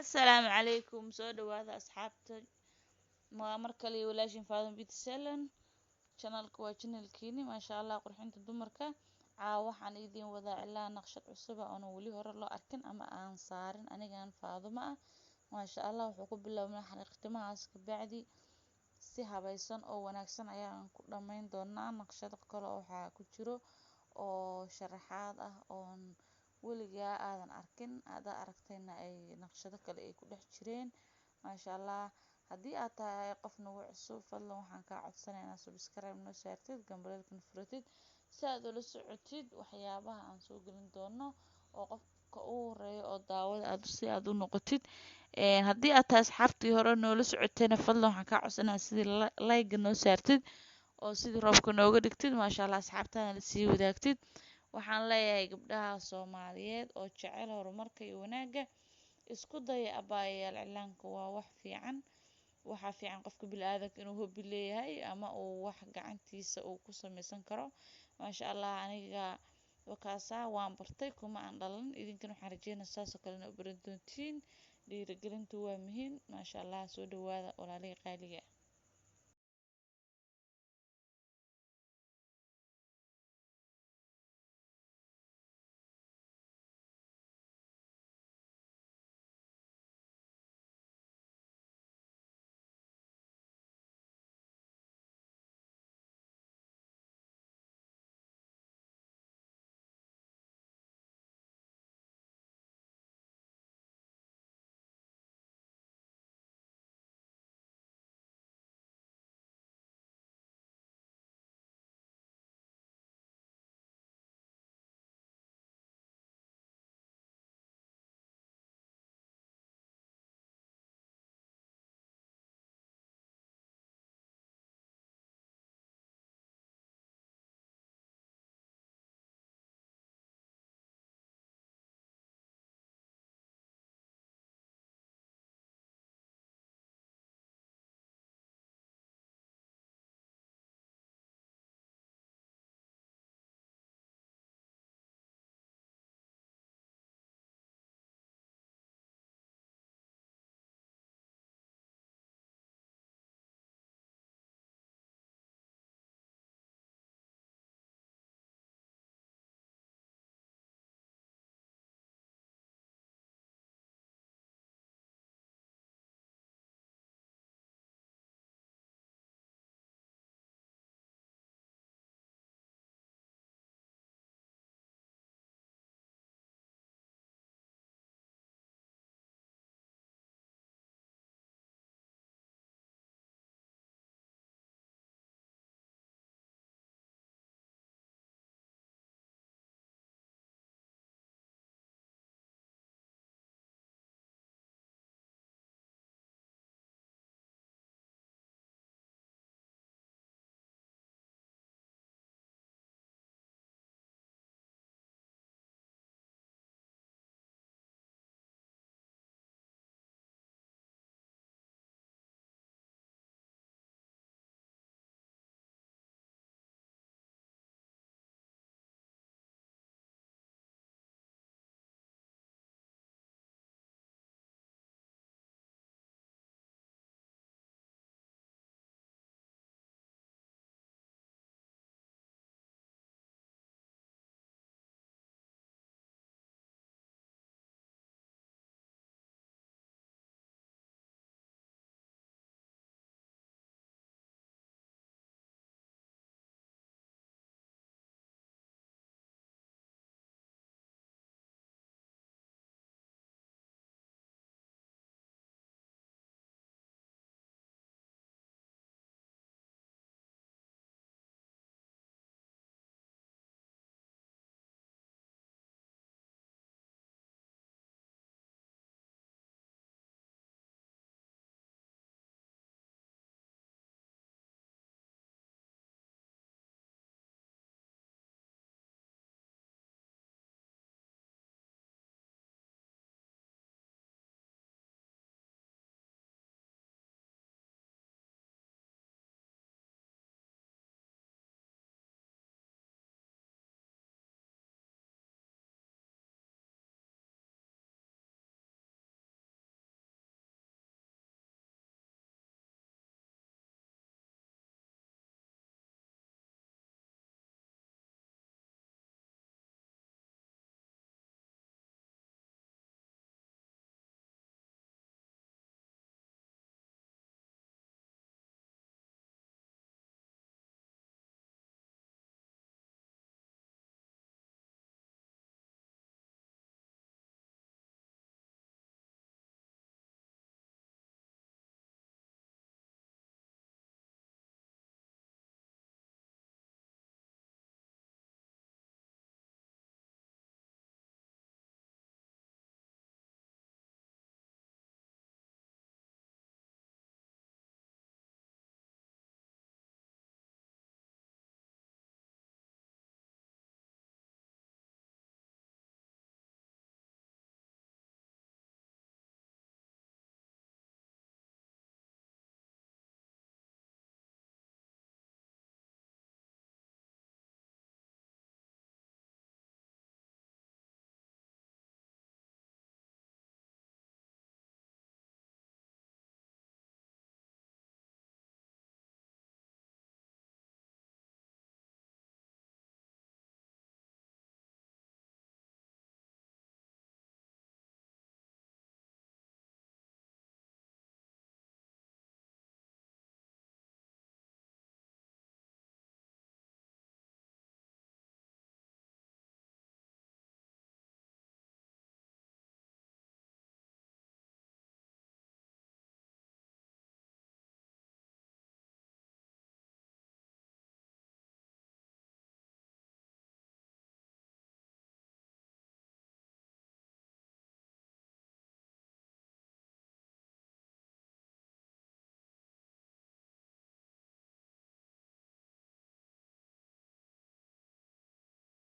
السلام عليكم سو dhawaada asxaabta mar kale iyo walaashin Faadimo Beauty Salon channelka waa channelkiini maasha Allah qurxinta dumarka waxaan idin wadaa ilaa naqshad cusub oo wali hore loo arkin ama aan saarin anigaan Faadimo ah maasha Allah wuxuu ku bilownaa xariiqtimahaas ka bacdi si habaysan oo wanaagsan ayaan ku dhamayn doonaa naqshad kale oo waxa ku jiro oo sharaxaad ah oo weligaa aadan arkin aada aragtayna ay naqshado kale ay ku dhex jireen maasha Allah haddii aad tahay qof nagu cusub fadlan waxaan kaa codsanaynaa subscribe noo saartid gambalelkan furatid si aad ula socotid waxyaabaha aan soo gelin doono oo qofka ugu horeeya oo daawada aad si aad u noqotid haddii aad tahay asxaabtii hore noola socotayna fadlan waxaan kaa codsanayaa sidii like noo saartid oo sidii roobka nooga dhigtid maasha Allah asxaabtaana la sii wadaagtid waxaan leeyahay gabdhaha Soomaaliyeed oo jecel horumarka iyo wanaagga isku daya abaayaal cilaanka waa wax fiican waxa fiican qofka bini'aadamka inuu hobby leeyahay ama uu wax gacantiisa uu ku samaysan karo maasha Allah aniga wakaasa waan bartay kuma aan dhalan idinkana waxaan rajeynayaa saas oo kale u baran doontiin dhiirigelintu waa muhiim maasha Allah soo dhawaada walaalay qaaliga